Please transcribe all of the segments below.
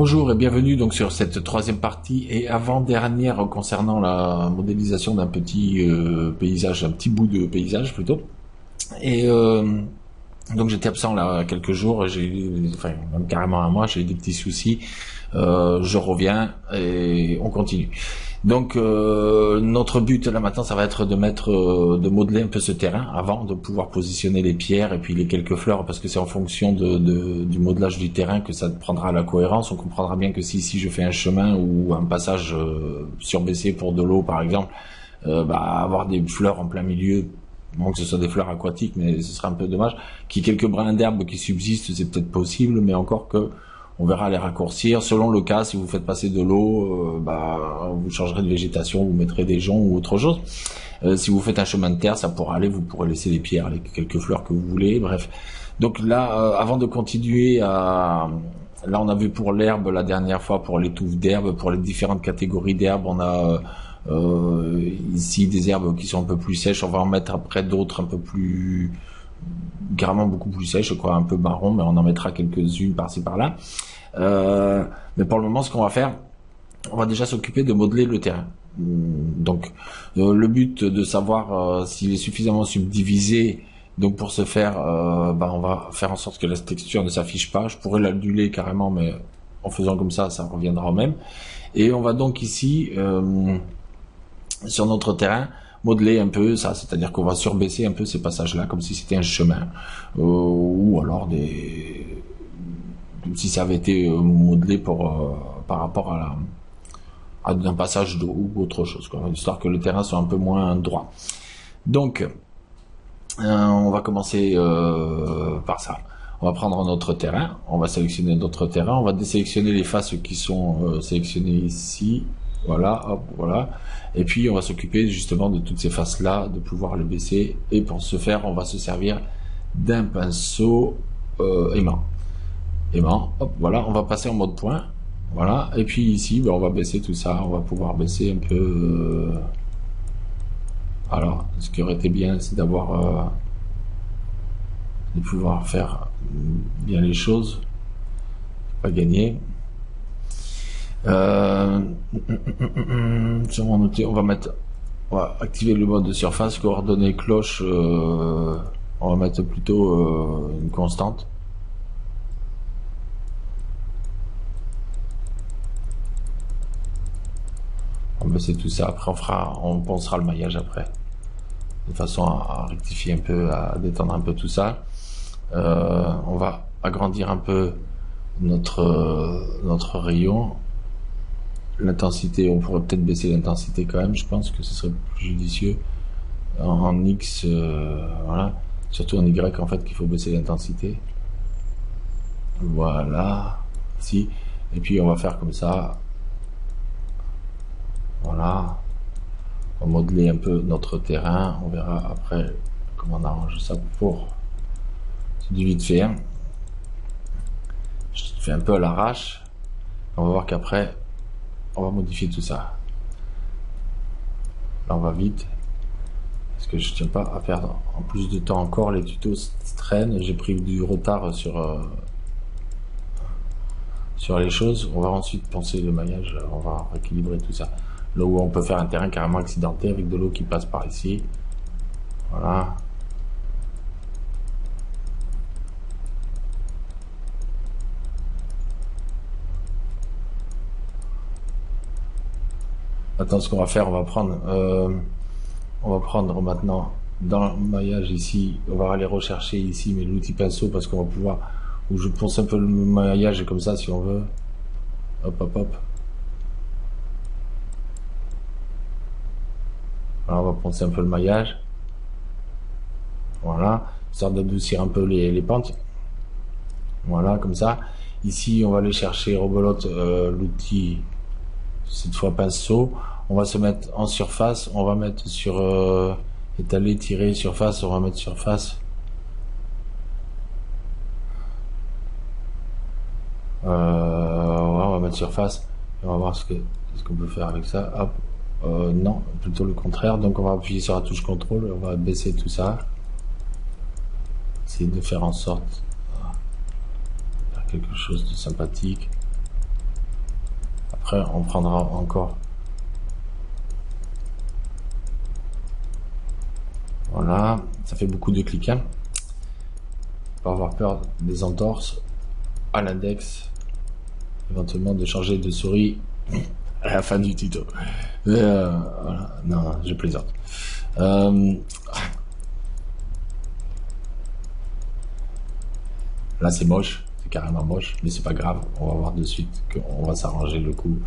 Bonjour et bienvenue donc sur cette troisième partie et avant-dernière concernant la modélisation d'un petit paysage, un petit bout de paysage plutôt. Et donc j'étais absent là quelques jours, même carrément un mois, j'ai eu des petits soucis. Je reviens et on continue. Donc notre but là maintenant, ça va être de modeler un peu ce terrain avant de pouvoir positionner les pierres et puis les quelques fleurs, parce que c'est en fonction du modelage du terrain que ça prendra la cohérence. On comprendra bien que si je fais un chemin ou un passage surbaissé pour de l'eau par exemple, avoir des fleurs en plein milieu, bon, que ce soit des fleurs aquatiques, mais ce serait un peu dommage. Qu'il y ait quelques brins d'herbe qui subsistent, c'est peut-être possible, mais encore que on verra les raccourcir selon le cas. Si vous faites passer de l'eau, vous changerez de végétation, vous mettrez des joncs ou autre chose. Si vous faites un chemin de terre, ça pourra aller, vous pourrez laisser les pierres, les quelques fleurs que vous voulez, bref. Donc là, avant de continuer là on a vu pour l'herbe la dernière fois, pour les touffes d'herbe, pour les différentes catégories d'herbes, on a ici des herbes qui sont un peu plus sèches, on va en mettre après d'autres un peu plus, carrément beaucoup plus sèches, quoi, un peu marron, mais on en mettra quelques-unes par-ci par-là. Mais pour le moment, ce qu'on va faire, on va déjà s'occuper de modeler le terrain. Donc, le but de savoir s'il est suffisamment subdivisé. Donc, pour ce faire, on va faire en sorte que la texture ne s'affiche pas. Je pourrais l'annuler carrément, mais en faisant comme ça reviendra au même. Et on va donc ici, sur notre terrain, modeler un peu ça, c'est-à-dire qu'on va surbaisser un peu ces passages-là, comme si c'était un chemin, ou alors comme si ça avait été modelé par rapport à un passage d'eau ou autre chose, quoi, histoire que le terrain soit un peu moins droit. Donc, on va commencer par ça. On va prendre notre terrain, on va sélectionner notre terrain, on va désélectionner les faces qui sont sélectionnées ici. Voilà, hop, voilà. Et puis on va s'occuper justement de toutes ces faces-là, de pouvoir les baisser. Et pour ce faire, on va se servir d'un pinceau aimant. Hop, voilà, on va passer en mode point. Voilà. Et puis ici, on va baisser tout ça. On va pouvoir baisser un peu. Alors, ce qui aurait été bien, c'est de pouvoir faire bien les choses. Pas gagner. Sur mon outil, on va activer le mode de surface, coordonnées cloche, on va mettre plutôt une constante. On va baisser tout ça, après on pensera le maillage après, de façon à rectifier un peu, à détendre un peu tout ça. On va agrandir un peu notre rayon. L'intensité, on pourrait peut-être baisser l'intensité quand même, je pense que ce serait plus judicieux en X, voilà, surtout en Y en fait qu'il faut baisser l'intensité. Voilà, si, et puis on va faire comme ça, voilà, on va modeler un peu notre terrain, on verra après comment on arrange ça pour, c'est du vite fait, hein. Je fais un peu à l'arrache, on va voir qu'après on va modifier tout ça. Là on va vite, parce que je tiens pas à perdre en plus de temps encore, les tutos traînent, j'ai pris du retard sur les choses. On va ensuite penser le maillage, on va rééquilibrer tout ça. Là où on peut faire un terrain carrément accidenté avec de l'eau qui passe par ici. Voilà. Maintenant, ce qu'on va faire, on va prendre maintenant dans le maillage ici, on va aller rechercher ici, mais l'outil pinceau, parce qu'on va pouvoir, où je ponce un peu le maillage comme ça si on veut. Hop, hop, hop. Alors, on va poncer un peu le maillage. Voilà, histoire d'adoucir un peu les pentes. Voilà, comme ça. Ici, on va aller chercher, rebelote, l'outil, cette fois pinceau. On va se mettre en surface, on va mettre sur étaler, tirer, surface, on va mettre surface. On va mettre surface, et on va voir ce qu'on peut faire avec ça. Hop, non, plutôt le contraire. Donc on va appuyer sur la touche contrôle, on va baisser tout ça. Essayer de faire en sorte de faire quelque chose de sympathique. Après, on prendra encore. Voilà, ça fait beaucoup de clics. Hein. Pas avoir peur des entorses à l'index. Éventuellement de changer de souris à la fin du tuto. Voilà. Non, je plaisante. Là, c'est moche. C'est carrément moche. Mais c'est pas grave. On va voir de suite qu'on va s'arranger le coup.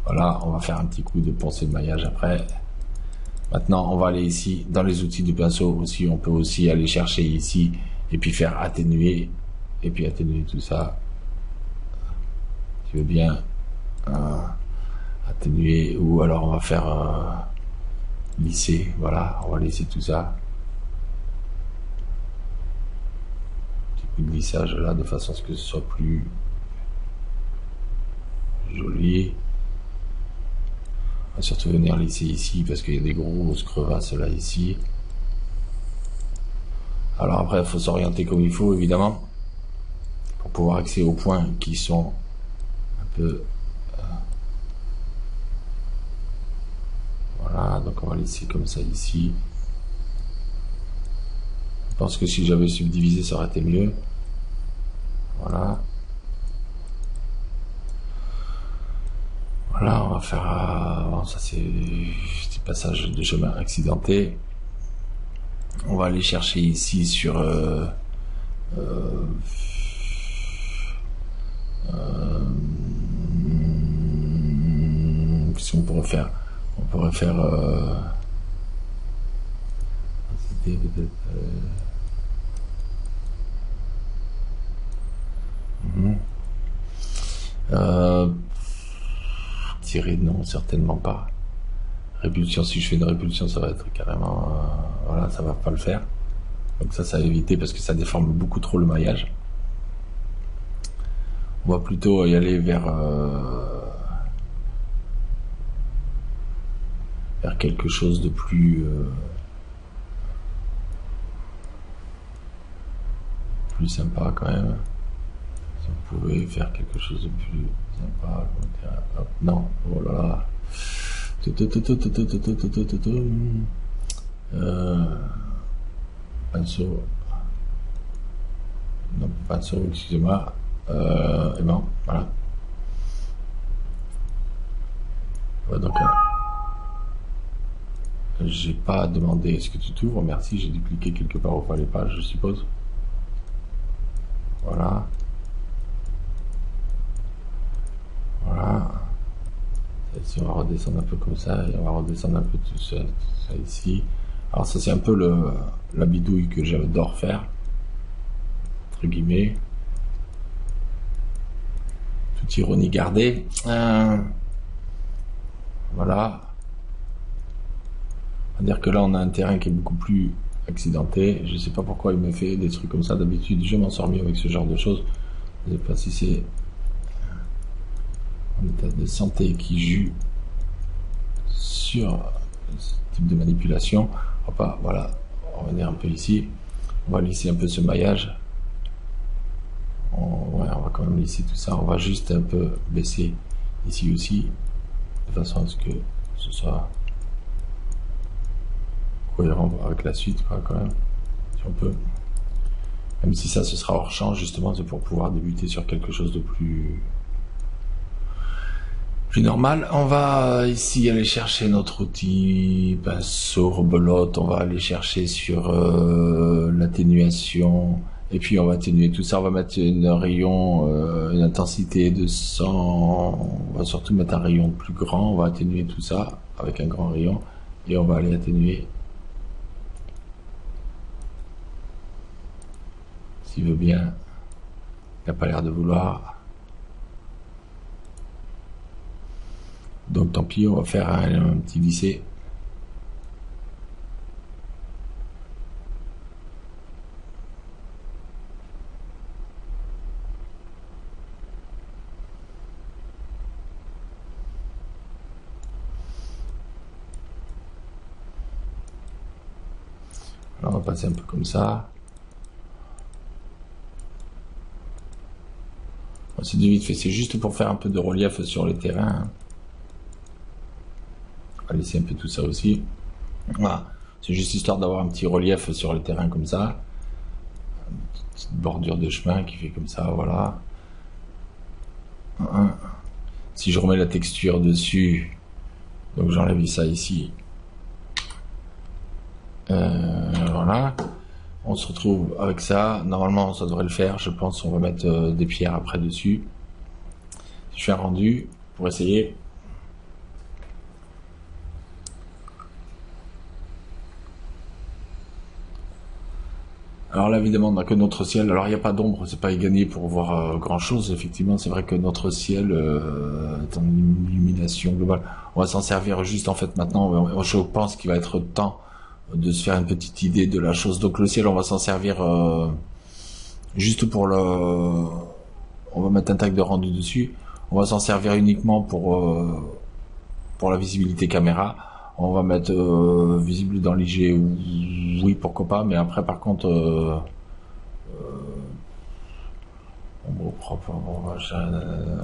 Voilà, on va faire un petit coup de poncer de maillage après. Maintenant, on va aller ici, dans les outils de pinceau aussi. On peut aussi aller chercher ici et puis faire atténuer. Et puis atténuer tout ça. Tu veux bien atténuer, ou alors on va faire lisser. Voilà, on va lisser tout ça. Petit coup de lissage là, de façon à ce que ce soit plus joli. On va surtout venir lisser ici parce qu'il y a des grosses crevasses là ici. Alors après, il faut s'orienter comme il faut évidemment pour pouvoir accéder aux points qui sont un peu voilà, donc on va lisser comme ça ici. Je pense que si j'avais subdivisé, ça aurait été mieux. Voilà. Voilà, on va faire... bon, ça c'est petit passage de chemin accidenté. On va aller chercher ici sur... qu'est-ce qu'on pourrait faire? On pourrait faire... tirer, non, certainement pas. Répulsion, si je fais une répulsion, ça va être carrément... voilà, ça va pas le faire. Donc ça à éviter parce que ça déforme beaucoup trop le maillage. On va plutôt y aller vers quelque chose de plus sympa quand même. Si on pouvait faire quelque chose de plus sympa, hop, non, oh là là. Pinceau. Non, pinceau, excusez-moi. Et bon, voilà. Ouais, donc j'ai pas demandé est-ce que tu t'ouvres, merci, j'ai dû cliquer quelque part où il fallait pas, je suppose. Voilà. Voilà. Ici, on va redescendre un peu comme ça, et on va redescendre un peu tout ça ici. Alors ça c'est un peu la bidouille que j'adore faire, entre guillemets. Toute ironie gardée. Voilà. On va dire que là on a un terrain qui est beaucoup plus accidenté. Je sais pas pourquoi il me fait des trucs comme ça. D'habitude je m'en sors mieux avec ce genre de choses. Je sais pas si c'est un état de santé qui joue sur ce type de manipulation. Voilà, on va venir un peu ici. On va lisser un peu ce maillage. Ouais, on va quand même lisser tout ça. On va juste un peu baisser ici aussi, de façon à ce que ce soit cohérent avec la suite, quoi, quand même, si on peut. Même si ça, ce sera hors champ, justement, c'est pour pouvoir débuter sur quelque chose de plus normal. On va ici aller chercher notre outil pinceau, rebelote. On va aller chercher sur l'atténuation. Et puis on va atténuer tout ça, on va mettre un rayon, une intensité de 100, on va surtout mettre un rayon plus grand, on va atténuer tout ça avec un grand rayon, et on va aller atténuer, s'il veut bien, il n'a pas l'air de vouloir, donc tant pis, on va faire un petit lissé. Alors on va passer un peu comme ça. C'est du vite fait, c'est juste pour faire un peu de relief sur les terrains. On va laisser un peu tout ça aussi. Voilà, c'est juste histoire d'avoir un petit relief sur les terrains comme ça. Une petite bordure de chemin qui fait comme ça, voilà. Si je remets la texture dessus, donc j'enlève ça ici. Voilà. On se retrouve avec ça. Normalement, ça devrait le faire. Je pense qu'on va mettre des pierres après dessus. Je fais un rendu pour essayer. Alors là, évidemment, on n'a que notre ciel. Alors, il n'y a pas d'ombre, c'est pas gagné pour voir grand-chose. Effectivement, c'est vrai que notre ciel est en illumination globale. On va s'en servir juste, en fait, maintenant. Je pense qu'il va être temps de se faire une petite idée de la chose. Donc, le ciel, on va s'en servir juste pour le... On va mettre un tag de rendu dessus. On va s'en servir uniquement pour la visibilité caméra. On va mettre visible dans l'IG, oui, pourquoi pas, mais après par contre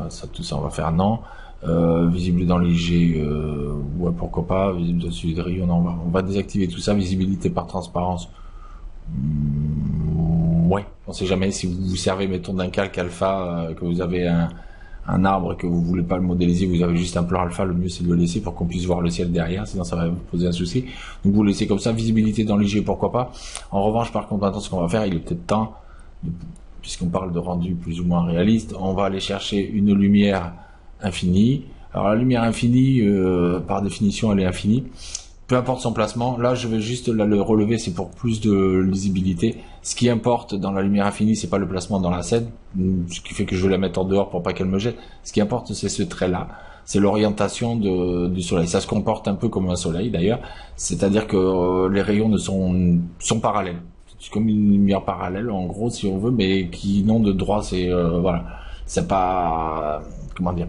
ça, tout ça on va faire non. Visible dans l'IG, ouais, pourquoi pas. Visible dessus des rayons, non, on va désactiver tout ça. Visibilité par transparence, ouais, on sait jamais. Si vous vous servez, mettons, d'un calque alpha, que vous avez un arbre que vous voulez pas le modéliser, vous avez juste un plan alpha, le mieux c'est de le laisser pour qu'on puisse voir le ciel derrière, sinon ça va vous poser un souci. Donc vous laissez comme ça, visibilité dans l'IG, pourquoi pas. En revanche, par contre, maintenant ce qu'on va faire, il est peut-être temps, puisqu'on parle de rendu plus ou moins réaliste, on va aller chercher une lumière infinie. Alors la lumière infinie, par définition, elle est infinie. Peu importe son placement, là je vais juste le relever, c'est pour plus de lisibilité. Ce qui importe dans la lumière infinie, c'est pas le placement dans la scène, ce qui fait que je vais la mettre en dehors pour pas qu'elle me jette. Ce qui importe, c'est ce trait-là, c'est l'orientation du soleil. Ça se comporte un peu comme un soleil d'ailleurs, c'est-à-dire que les rayons sont parallèles. C'est comme une lumière parallèle en gros si on veut, mais qui n'ont de droit, c'est voilà, c'est pas comment dire.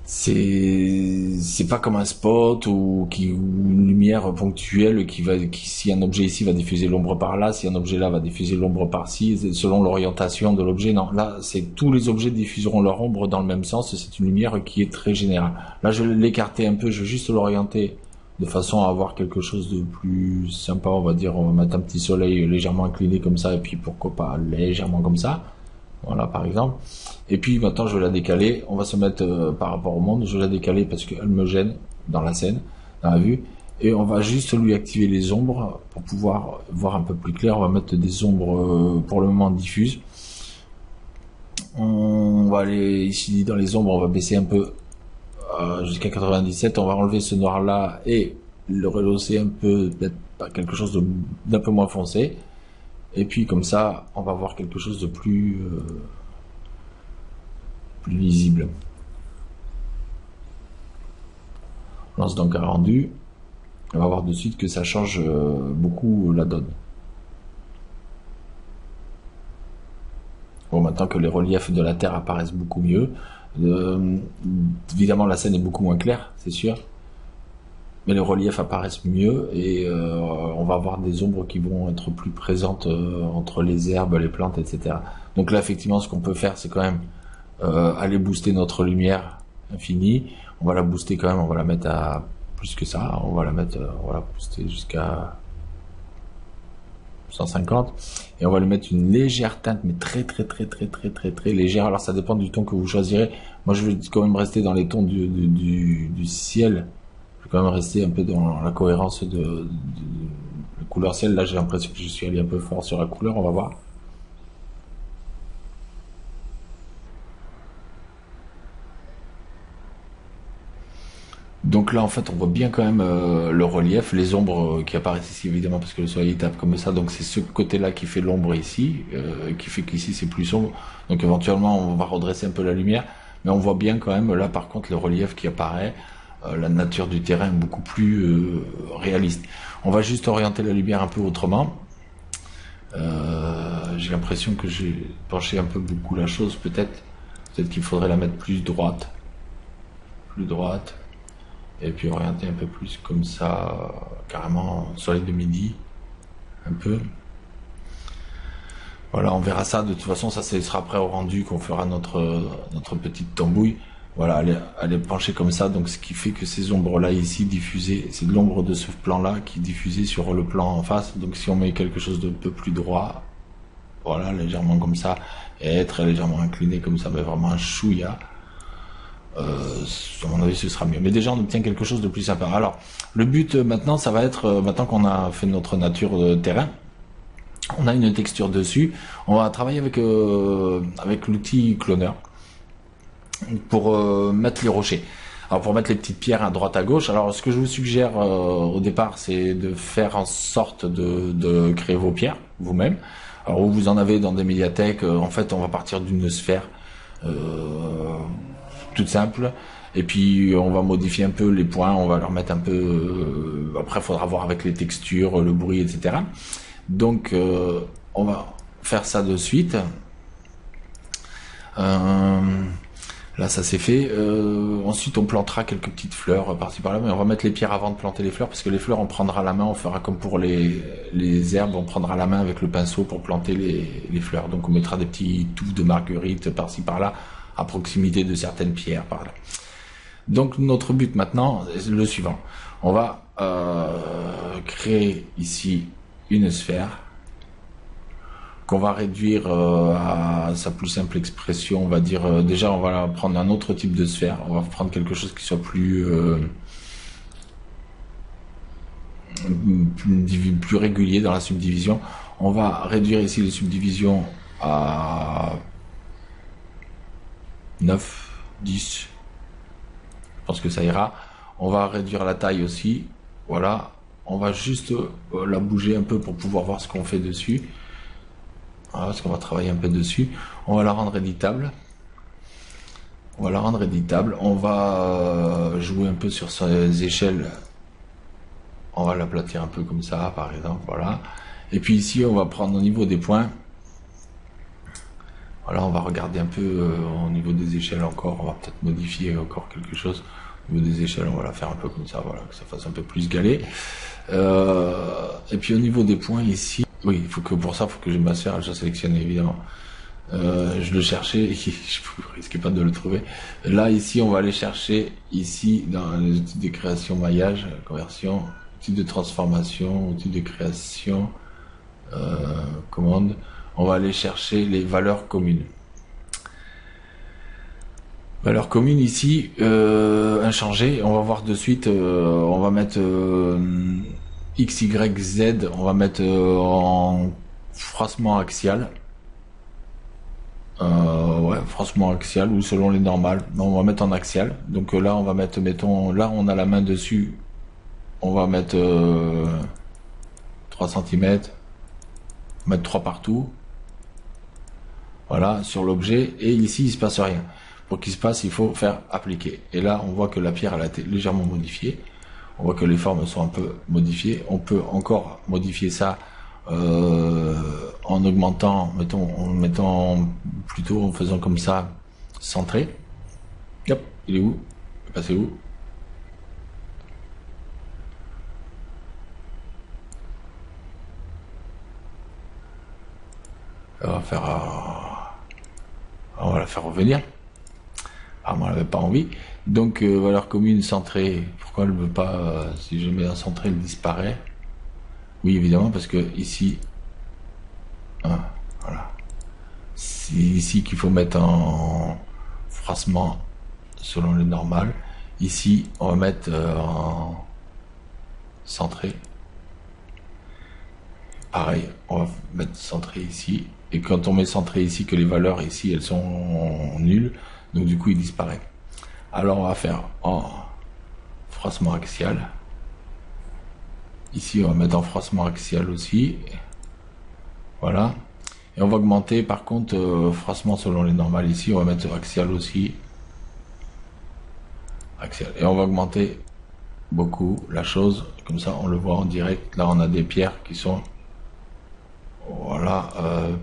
C'est pas comme un spot ou une lumière ponctuelle si un objet ici va diffuser l'ombre par là, si un objet là va diffuser l'ombre par ci, selon l'orientation de l'objet. Non, là, c'est tous les objets diffuseront leur ombre dans le même sens. C'est une lumière qui est très générale. Là, je vais l'écarter un peu, je vais juste l'orienter de façon à avoir quelque chose de plus sympa. On va dire, on va mettre un petit soleil légèrement incliné comme ça, et puis pourquoi pas légèrement comme ça. Voilà, par exemple. Et puis maintenant je vais la décaler, on va se mettre par rapport au monde, je vais la décaler parce qu'elle me gêne dans la scène, dans la vue, et on va juste lui activer les ombres pour pouvoir voir un peu plus clair. On va mettre des ombres pour le moment diffuses. On va aller ici dans les ombres, on va baisser un peu jusqu'à 97, on va enlever ce noir là et le rehausser un peu, peut-être à quelque chose d'un peu moins foncé, et puis comme ça on va voir quelque chose de plus lisible. On lance donc un rendu. On va voir de suite que ça change beaucoup la donne. Bon, maintenant que les reliefs de la Terre apparaissent beaucoup mieux, évidemment la scène est beaucoup moins claire, c'est sûr, mais les reliefs apparaissent mieux et on va avoir des ombres qui vont être plus présentes entre les herbes, les plantes, etc. Donc là, effectivement, ce qu'on peut faire, c'est quand même aller booster notre lumière infinie. On va la booster quand même, on va la mettre à plus que ça, on va la mettre, on va la booster jusqu'à 150 et on va lui mettre une légère teinte, mais très légère. Alors ça dépend du ton que vous choisirez. Moi je vais quand même rester dans les tons du ciel. Je vais quand même rester un peu dans la cohérence de la couleur ciel. Là j'ai l'impression que je suis allé un peu fort sur la couleur, on va voir. Donc là en fait on voit bien quand même le relief, les ombres qui apparaissent ici évidemment parce que le soleil tape comme ça, donc c'est ce côté là qui fait l'ombre ici, qui fait qu'ici c'est plus sombre, donc éventuellement on va redresser un peu la lumière, mais on voit bien quand même là par contre le relief qui apparaît, la nature du terrain est beaucoup plus réaliste. On va juste orienter la lumière un peu autrement. J'ai l'impression que j'ai penché un peu beaucoup la chose, peut-être qu'il faudrait la mettre plus droite, et puis orienter un peu plus comme ça, carrément soleil de midi, un peu. Voilà, on verra ça. De toute façon, ça sera après au rendu qu'on fera notre petite tambouille. Voilà, elle est penchée comme ça, donc ce qui fait que ces ombres-là ici diffusées, c'est de l'ombre de ce plan-là qui est diffusée sur le plan en face. Donc si on met quelque chose de peu plus droit, voilà, légèrement comme ça, et très légèrement incliné comme ça, mais vraiment un chouïa, à mon avis ce sera mieux. Mais déjà on obtient quelque chose de plus sympa. Alors, le but maintenant, ça va être, maintenant qu'on a fait notre nature de terrain, on a une texture dessus, on va travailler avec l'outil cloneur pour mettre les rochers. Alors pour mettre les petites pierres à droite à gauche, alors ce que je vous suggère au départ, c'est de faire en sorte de créer vos pierres vous-même. Alors vous en avez dans des médiathèques, en fait on va partir d'une sphère toute simple, et puis on va modifier un peu les points, on va leur mettre un peu, après il faudra voir avec les textures, le bruit, etc. Donc on va faire ça de suite. Là ça c'est fait. Ensuite on plantera quelques petites fleurs par-ci par-là, mais on va mettre les pierres avant de planter les fleurs, parce que les fleurs on prendra à la main, on fera comme pour les herbes, on prendra la main avec le pinceau pour planter les fleurs. Donc on mettra des petits touffes de marguerite par-ci par-là, à proximité de certaines pierres par là. Donc notre but maintenant est le suivant. On va créer ici une sphère qu'on va réduire à sa plus simple expression. On va dire déjà on va prendre un autre type de sphère. On va prendre quelque chose qui soit plus régulier dans la subdivision. On va réduire ici les subdivisions à 9, 10. Je pense que ça ira. On va réduire la taille aussi. Voilà. On va juste la bouger un peu pour pouvoir voir ce qu'on fait dessus. Voilà, parce qu'on va travailler un peu dessus. On va la rendre éditable. On va la rendre éditable. On va jouer un peu sur ses échelles. On va l'aplatir un peu comme ça, par exemple. Voilà. Et puis ici, on va prendre au niveau des points. Voilà, on va regarder un peu au niveau des échelles encore. On va peut-être modifier encore quelque chose. Au niveau des échelles, on va la faire un peu comme ça, voilà, que ça fasse un peu plus galet. Et puis au niveau des points ici, oui, il faut que pour ça, il faut que j'ai ma sphère, je la sélectionne évidemment. Je le cherchais, je risquais pas de le trouver. Là, ici, on va aller chercher ici dans les outils de création, maillage, conversion, outils de transformation, outils de création, commande. On va aller chercher les valeurs communes. Valeurs communes ici, inchangées. On va voir de suite. On va mettre X, Y, Z. On va mettre en froissement axial. Ouais, froissement axial ou selon les normales. Non, on va mettre en axial. Donc là, on va mettre, mettons, là, on a la main dessus. On va mettre 3 cm. Mettre 3 partout. Voilà, sur l'objet. Et ici, il se passe rien. Pour qu'il se passe, il faut faire appliquer. Et là, on voit que la pierre, elle a été légèrement modifiée. On voit que les formes sont un peu modifiées. On peut encore modifier ça en augmentant, mettons, plutôt en faisant comme ça, centré. Hop, il est où? Il est passé où? On va la faire revenir. Ah, moi, elle n'avait pas envie. Donc, valeur commune centrée. Pourquoi elle ne veut pas, si je mets un centré, elle disparaît? Oui, évidemment, parce que ici, voilà. C'est ici qu'il faut mettre en froissement selon le normal. Ici, on va mettre en centré. Pareil, on va mettre centré ici. Et quand on met centré ici, que les valeurs ici, elles sont nulles, donc du coup, il disparaît. Alors, on va faire en froissement axial. Ici, on va mettre en froissement axial aussi. Voilà. Et on va augmenter, par contre, froissement selon les normales ici. On va mettre axial aussi. Axial. Et on va augmenter beaucoup la chose. Comme ça, on le voit en direct. Là, on a des pierres qui sont... Voilà.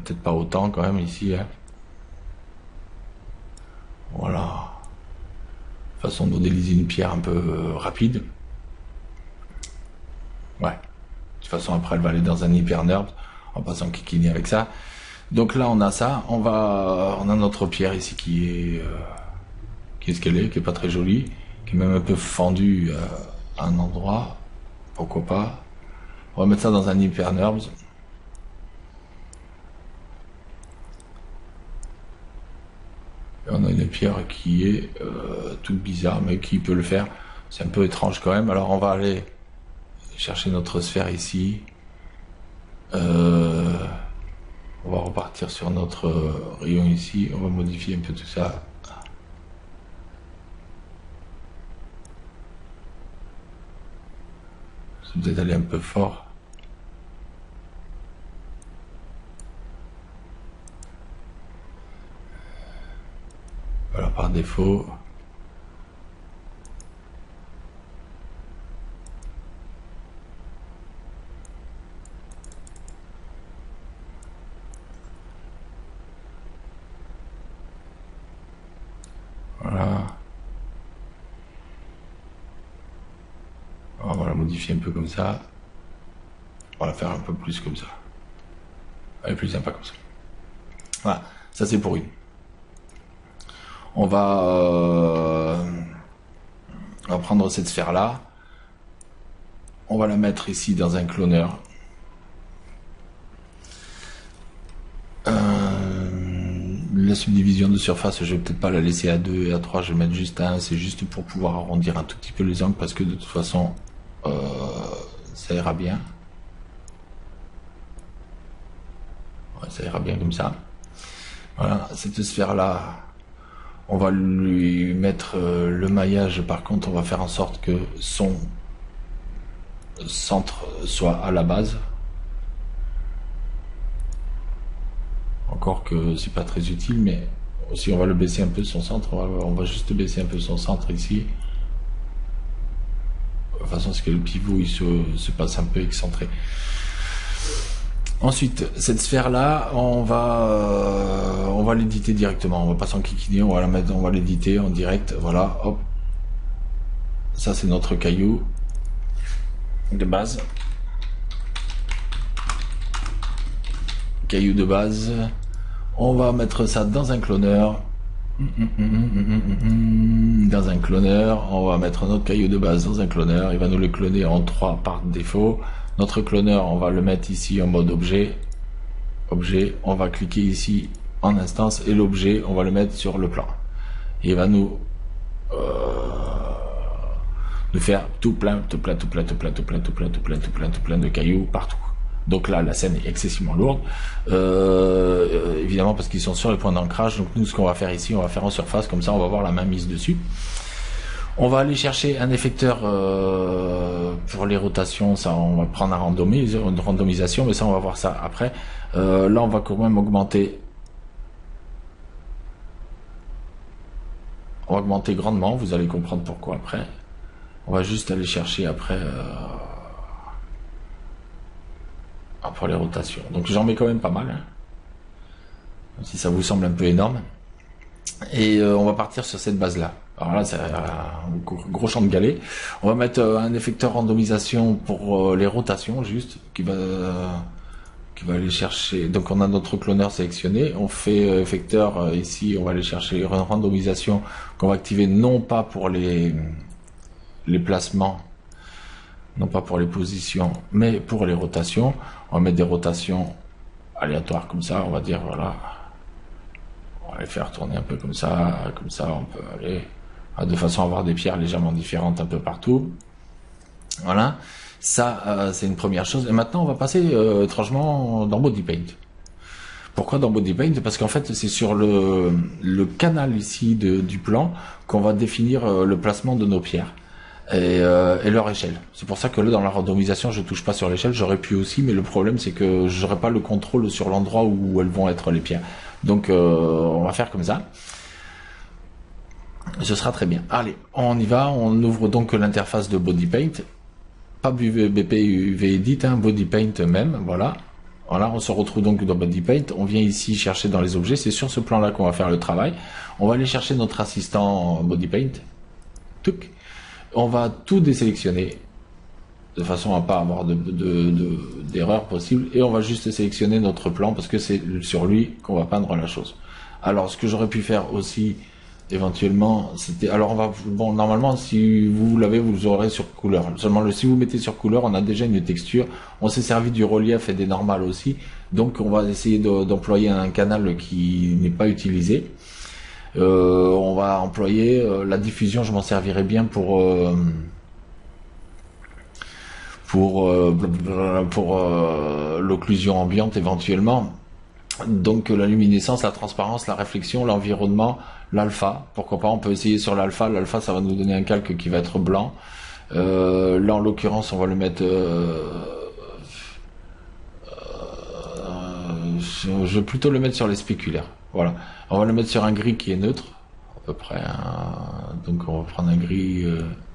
Peut-être pas autant quand même ici. Hein. Voilà. Façon de modéliser une pierre un peu rapide. Ouais. De toute façon, après, elle va aller dans un hyper nerd en passant kikini avec ça. Donc là on a ça, on a notre pierre ici qui est ce qu'elle est, qui est pas très jolie, qui est même un peu fendue à un endroit, pourquoi pas. On va mettre ça dans un Hyper Nerves. Et on a une pierre qui est toute bizarre, mais qui peut le faire. C'est un peu étrange quand même. Alors on va aller chercher notre sphère ici. On va repartir sur notre rayon ici. On va modifier un peu tout ça. C'est peut-être aller un peu fort. Voilà, par défaut. Voilà. On va la modifier un peu comme ça. On va la faire un peu plus comme ça. Elle est plus sympa comme ça. Voilà, ça c'est pour une. On va prendre cette sphère là. On va la mettre ici dans un cloneur. La subdivision de surface, je vais peut-être pas la laisser à 2 et à 3, je vais mettre juste à 1, c'est juste pour pouvoir arrondir un tout petit peu les angles parce que de toute façon ça ira bien. Ouais, ça ira bien comme ça. Voilà, cette sphère là, on va lui mettre le maillage, par contre on va faire en sorte que son centre soit à la base. Encore que c'est pas très utile, mais aussi on va le baisser un peu son centre, on va juste baisser un peu son centre ici, de façon à ce que le pivot il se passe un peu excentré. Ensuite, cette sphère là, on va l'éditer directement, on va pas s'enquiquiner, on va la mettre, on va l'éditer en direct, voilà, hop. Ça c'est notre caillou de base. Caillou de base. On va mettre ça dans un cloneur. Dans un cloneur. On va mettre notre caillou de base dans un cloneur. Il va nous le cloner en 3 par défaut. Notre cloneur, on va le mettre ici en mode objet. Objet. On va cliquer ici en instance. Et l'objet, on va le mettre sur le plan. Et il va nous faire tout plein de cailloux partout. Donc là, la scène est excessivement lourde, évidemment parce qu'ils sont sur les points d'ancrage. Donc nous, ce qu'on va faire ici, on va faire en surface, comme ça on va avoir la main mise dessus. On va aller chercher un effecteur pour les rotations, ça on va prendre une randomisation, mais ça on va voir ça après. Là on va quand même augmenter. On va augmenter grandement, vous allez comprendre pourquoi après. On va juste aller chercher après... pour les rotations. Donc j'en mets quand même pas mal, hein, si ça vous semble un peu énorme. Et on va partir sur cette base là. Alors là c'est un gros champ de galets. On va mettre un effecteur randomisation pour les rotations juste, qui va aller chercher. Donc on a notre cloneur sélectionné, on fait effecteur ici, on va aller chercher randomisation qu'on va activer non pas pour les placements, non pas pour les positions, mais pour les rotations. On va mettre des rotations aléatoires comme ça, on va dire, voilà. On va les faire tourner un peu comme ça on peut aller, de façon à avoir des pierres légèrement différentes un peu partout. Voilà, ça c'est une première chose. Et maintenant on va passer étrangement dans Body Paint. Pourquoi dans Body Paint? Parce qu'en fait c'est sur le canal ici du plan qu'on va définir le placement de nos pierres. Et leur échelle. C'est pour ça que là dans la randomisation je touche pas sur l'échelle, j'aurais pu aussi, mais le problème c'est que j'aurais pas le contrôle sur l'endroit où elles vont être les pierres. Donc on va faire comme ça. Ce sera très bien. Allez, on y va, on ouvre donc l'interface de Body Paint. Pas BP UV Edit, hein, Body Paint même, voilà. Voilà, on se retrouve donc dans Body Paint, on vient ici chercher dans les objets, c'est sur ce plan là qu'on va faire le travail. On va aller chercher notre assistant Body Paint. Touc. On va tout désélectionner. de façon à pas avoir d'erreur possible, et on va juste sélectionner notre plan parce que c'est sur lui qu'on va peindre la chose. Alors ce que j'aurais pu faire aussi éventuellement, c'était, alors on va, bon, normalement si vous l'avez, vous aurez sur couleur, seulement si vous mettez sur couleur, on a déjà une texture, on s'est servi du relief et des normales aussi, donc on va essayer d'employer un canal qui n'est pas utilisé. On va employer la diffusion, je m'en servirai bien pour l'occlusion ambiante éventuellement. Donc la luminescence, la transparence, la réflexion, l'environnement, l'alpha. Pourquoi pas, on peut essayer sur l'alpha. L'alpha, ça va nous donner un calque qui va être blanc. Là, en l'occurrence, on va le mettre... je vais plutôt le mettre sur les spéculaires. Voilà. On va le mettre sur un gris qui est neutre. À peu près. Donc on va prendre un gris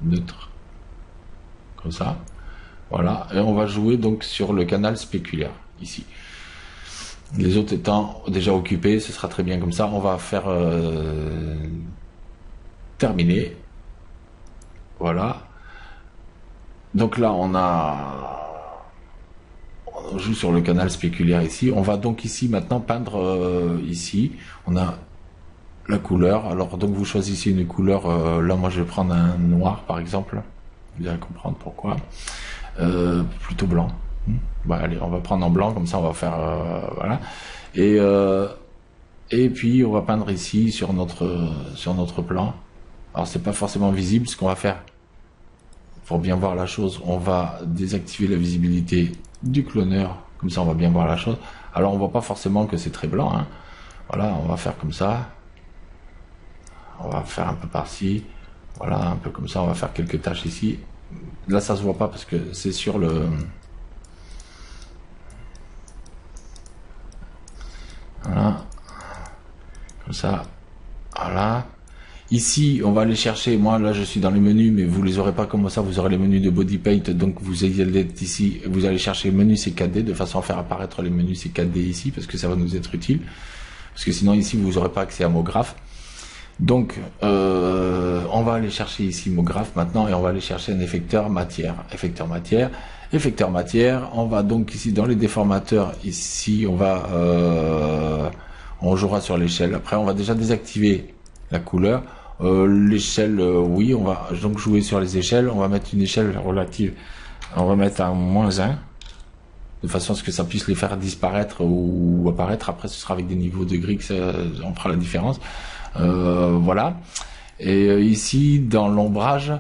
neutre. Comme ça. Voilà, et on va jouer donc sur le canal spéculaire, ici. Les autres étant déjà occupés, ce sera très bien comme ça. On va faire terminer. Voilà. Donc là, on joue sur le canal spéculaire ici. On va donc ici maintenant peindre ici. On a la couleur. Alors donc vous choisissez une couleur. Là, moi, je vais prendre un noir, par exemple. Vous allez comprendre pourquoi. Plutôt blanc. Bah, allez, on va prendre en blanc, comme ça on va faire voilà. Et puis on va peindre ici sur notre plan. Alors c'est pas forcément visible ce qu'on va faire. Pour bien voir la chose, on va désactiver la visibilité du cloneur, comme ça on va bien voir la chose. Alors on voit pas forcément que c'est très blanc, hein. Voilà, on va faire comme ça. On va faire un peu par-ci. Voilà, un peu comme ça, on va faire quelques taches ici. Là ça se voit pas parce que c'est sur le... Voilà. Comme ça. Voilà. Ici, on va aller chercher, moi là je suis dans les menus, mais vous les aurez pas comme ça, vous aurez les menus de body paint, donc vous allez être ici, vous allez chercher le menu CKD, de façon à faire apparaître les menus CKD ici, parce que ça va nous être utile. Parce que sinon ici vous n'aurez pas accès à MoGraph. Donc, on va aller chercher ici MoGraph maintenant et on va aller chercher un effecteur matière. Effecteur matière. On va donc ici dans les déformateurs, ici on jouera sur l'échelle. Après, on va déjà désactiver la couleur. L'échelle, oui, on va donc jouer sur les échelles. On va mettre une échelle relative. On va mettre à -1. De façon à ce que ça puisse les faire disparaître ou apparaître. Après, ce sera avec des niveaux de gris que on fera la différence. Voilà. Et ici, dans l'ombrage,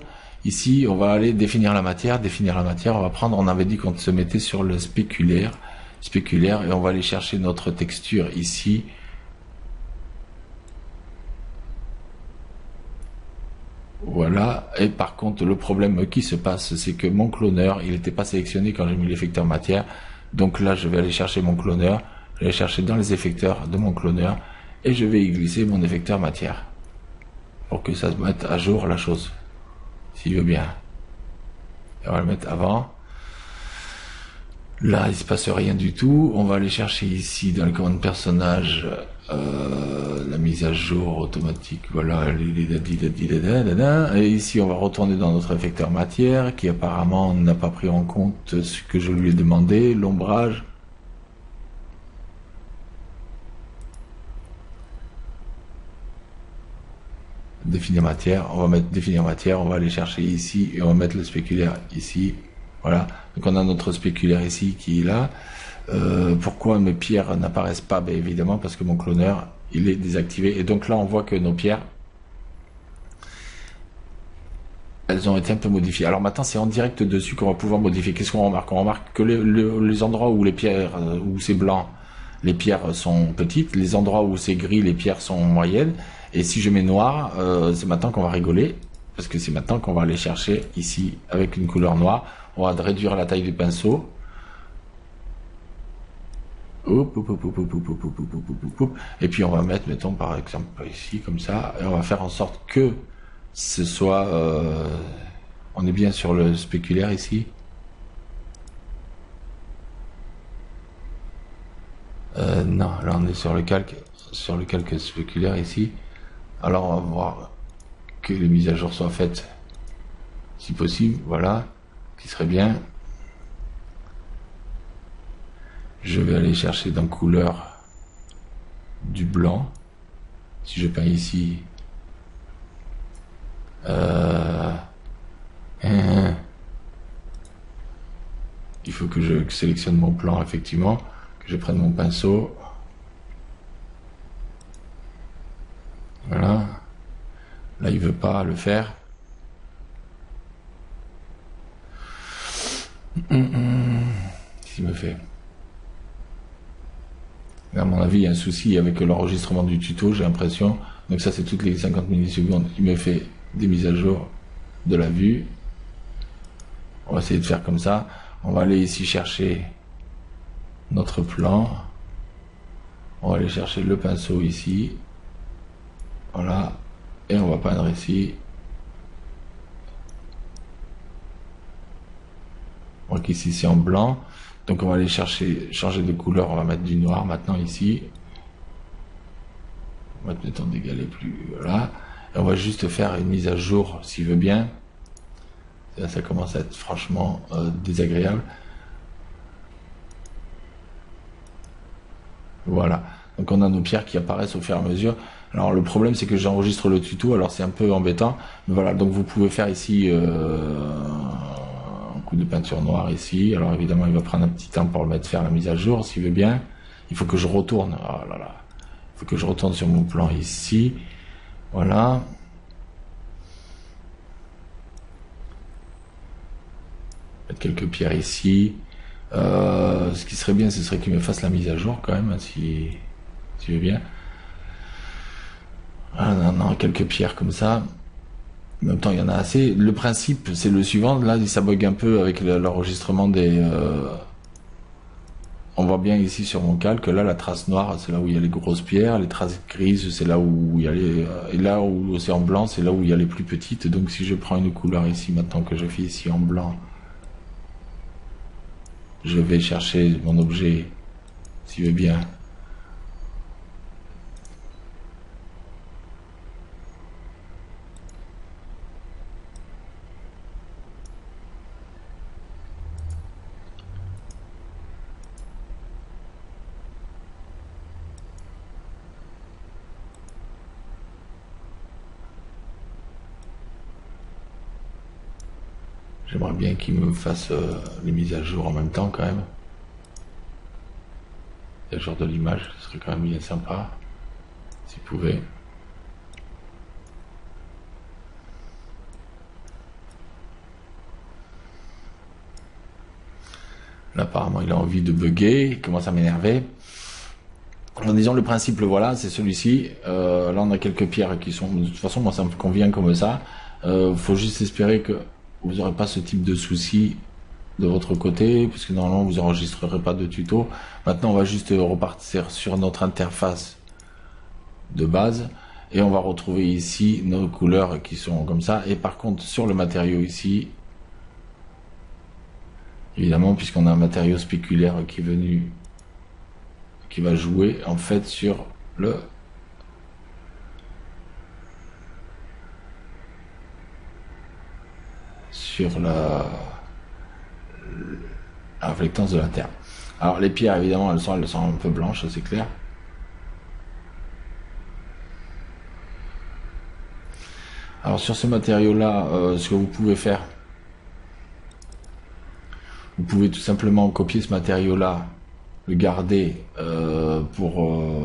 ici, on va aller définir la matière. On va prendre, on avait dit qu'on se mettait sur le spéculaire, et on va aller chercher notre texture ici. Voilà. Et par contre, le problème qui se passe, c'est que mon cloneur, il n'était pas sélectionné quand j'ai mis l'effecteur matière. Donc là, je vais aller chercher mon cloneur. Je vais aller chercher dans les effecteurs de mon cloneur. Et je vais y glisser mon effecteur matière. Pour que ça se mette à jour la chose. S'il veut bien. Et on va le mettre avant. Là, il se passe rien du tout. On va aller chercher ici dans les commandes personnages la mise à jour automatique. Voilà. Et ici, on va retourner dans notre effecteur matière qui apparemment n'a pas pris en compte ce que je lui ai demandé, l'ombrage. Définir matière, on va mettre définir matière, on va aller chercher ici et on va mettre le spéculaire ici. Voilà, donc on a notre spéculaire ici qui est là. Pourquoi mes pierres n'apparaissent pas? Ben évidemment parce que mon cloneur il est désactivé, et donc là on voit que nos pierres elles ont été un peu modifiées. Alors maintenant c'est en direct dessus qu'on va pouvoir modifier. Qu'est-ce qu'on remarque? On remarque que les endroits où les pierres, où c'est blanc, les pierres sont petites, les endroits où c'est gris, les pierres sont moyennes. Et si je mets noir, c'est maintenant qu'on va rigoler, parce que c'est maintenant qu'on va aller chercher ici avec une couleur noire. On va réduire la taille du pinceau. Et puis on va mettre, mettons par exemple ici comme ça, et on va faire en sorte que ce soit, on est bien sur le spéculaire ici. Non, là on est sur le calque spéculaire ici. Alors on va voir que les mises à jour soient faites, si possible, voilà. qui serait bien, je vais aller chercher dans couleur du blanc. Si je peins ici, il faut que je sélectionne mon plan, effectivement, que je prenne mon pinceau. Voilà. Là, il veut pas le faire. Qu'est-ce qu'il me fait? À mon avis, il y a un souci avec l'enregistrement du tuto, j'ai l'impression. Donc ça, c'est toutes les 50 millisecondes. Il me fait des mises à jour de la vue. On va essayer de faire comme ça. On va aller ici chercher notre plan. On va aller chercher le pinceau ici. Voilà. Et on va peindre ici. On voit qu'ici c'est en blanc. Donc on va aller chercher, changer de couleur. On va mettre du noir maintenant ici. On va peut-être en dégaler plus. Voilà. Et on va juste faire une mise à jour s'il veut bien. Là, ça commence à être franchement désagréable. Voilà. Donc on a nos pierres qui apparaissent au fur et à mesure. Alors le problème c'est que j'enregistre le tuto, alors c'est un peu embêtant. Mais voilà, donc vous pouvez faire ici un coup de peinture noire ici. Alors évidemment il va prendre un petit temps pour le mettre faire la mise à jour s'il veut bien. Il faut que je retourne. Oh là là. Il faut que je retourne sur mon plan ici. Voilà. Mettre quelques pierres ici. Ce qui serait bien, ce serait qu'il me fasse la mise à jour quand même, hein, si veut bien. Ah, non, quelques pierres comme ça. En même temps, il y en a assez. Le principe, c'est le suivant. Là, ça bug un peu avec l'enregistrement des... On voit bien ici sur mon calque, là, la trace noire, c'est là où il y a les grosses pierres. Les traces grises, c'est là où il y a les... Et là où c'est en blanc, c'est là où il y a les plus petites. Donc, si je prends une couleur ici, maintenant que je fais ici en blanc, je vais chercher mon objet, s'il veut bien. J'aimerais bien qu'il me fasse les mises à jour en même temps quand même. Le genre de l'image, ce serait quand même bien sympa, s'il pouvait. Là, apparemment, il a envie de bugger, il commence à m'énerver. En disant le principe, voilà, c'est celui-ci. Là, on a quelques pierres qui sont... De toute façon, moi, ça me convient comme ça. Faut juste espérer que vous n'aurez pas ce type de soucis de votre côté, puisque normalement, vous enregistrerez pas de tuto. Maintenant, on va juste repartir sur notre interface de base. Et on va retrouver ici nos couleurs qui sont comme ça. Et par contre, sur le matériau ici... Évidemment, puisqu'on a un matériau spéculaire qui est venu, qui va jouer en fait sur le la réflectance de la Terre. Alors les pierres, évidemment, elles sont un peu blanches, c'est clair. Alors sur ce matériau-là, ce que vous pouvez faire, vous pouvez tout simplement copier ce matériau-là, le garder pour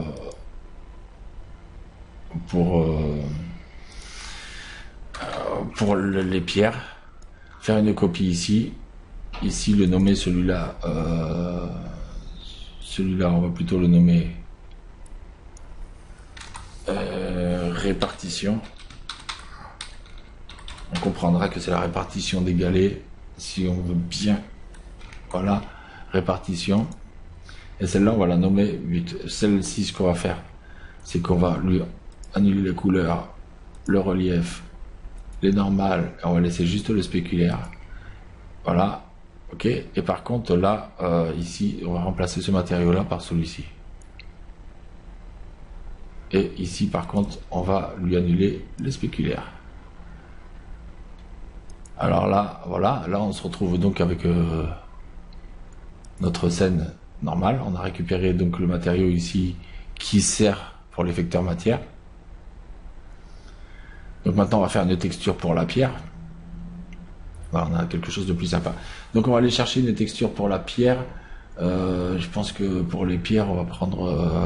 les pierres, faire une copie ici, le nommer celui-là, on va plutôt le nommer répartition. On comprendra que c'est la répartition des galets, si on veut bien. Voilà, répartition. Et celle-là, on va la nommer 8. Celle-ci, ce qu'on va faire, c'est qu'on va lui annuler les couleurs, le relief, les normales, et on va laisser juste le spéculaire. Voilà, ok. Et par contre, là, ici, on va remplacer ce matériau-là par celui-ci. Et ici, par contre, on va lui annuler les spéculaires. Alors là, voilà, là on se retrouve donc avec notre scène normale. On a récupéré donc le matériau ici qui sert pour l'effecteur matière. Donc maintenant on va faire une texture pour la pierre. Voilà, on a quelque chose de plus sympa. Donc on va aller chercher une texture pour la pierre. Je pense que pour les pierres on va prendre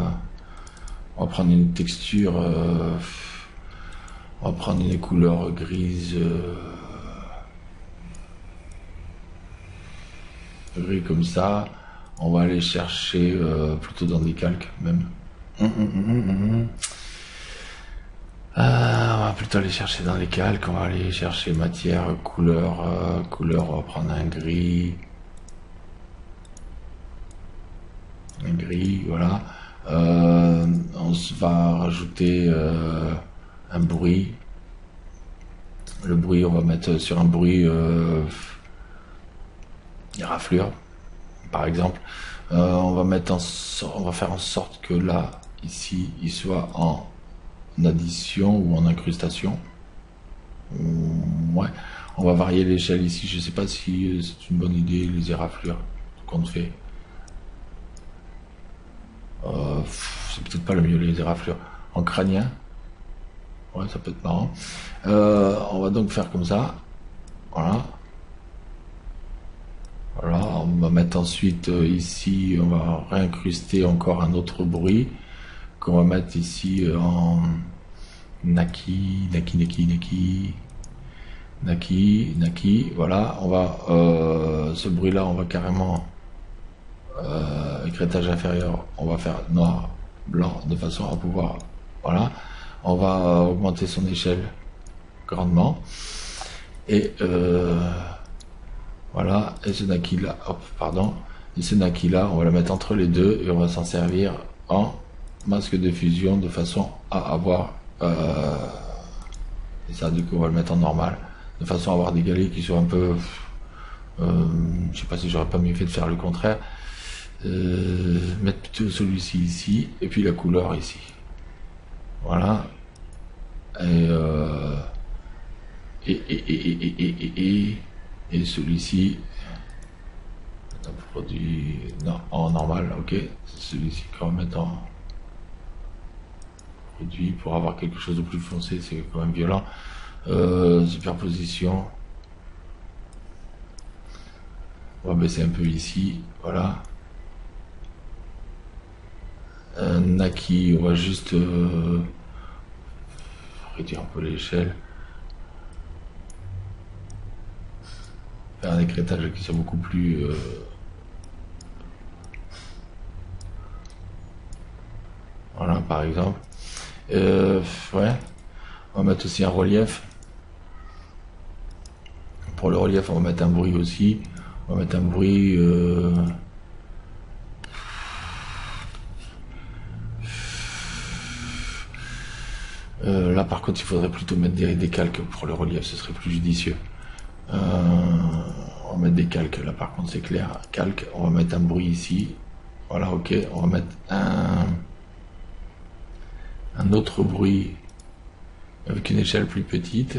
une texture, on va prendre une couleur grise, gris comme ça. On va aller chercher plutôt dans des calques même. On va plutôt aller chercher dans les calques. On va aller chercher matière, couleur, couleur. On va prendre un gris, voilà. On va rajouter un bruit. Le bruit, on va mettre sur un bruit raflure, par exemple. On va faire en sorte que là, ici, il soit en addition ou en incrustation. Ouais. On va varier l'échelle ici. Je sais pas si c'est une bonne idée les éraflures qu'on fait. C'est peut-être pas le mieux les éraflures. En crânien. Ouais, ça peut être marrant. On va donc faire comme ça. Voilà. Voilà. On va mettre ensuite ici, on va réincruster encore un autre bruit qu'on va mettre ici en naki. Voilà. On va ce bruit-là, on va carrément écrêtage inférieur. On va faire noir, blanc de façon à pouvoir. Voilà. On va augmenter son échelle grandement. Et voilà. Et ce naki là, hop, pardon. Et ce naki là, on va le mettre entre les deux et on va s'en servir en masque de fusion de façon à avoir. Et ça, du coup, on va le mettre en normal de façon à avoir des galets qui soient un peu. Je sais pas si j'aurais pas mieux fait de faire le contraire. Mettre plutôt celui-ci ici et puis la couleur ici. Voilà. Et celui-ci un produit non, en normal, ok. C'est celui-ci qu'on va mettre en produit pour avoir quelque chose de plus foncé, c'est quand même violent. Superposition. On va baisser un peu ici, voilà. Naki, on va juste réduire un peu l'échelle. Faire un écrêtage qui soit beaucoup plus voilà, par exemple. Ouais. On va mettre aussi un relief. Pour le relief, on va mettre un bruit aussi. On va mettre un bruit. Là, par contre, il faudrait plutôt mettre des calques pour le relief, ce serait plus judicieux. On va mettre des calques, là, par contre, c'est clair. Calque, on va mettre un bruit ici. Voilà, ok. On va mettre un autre bruit avec une échelle plus petite.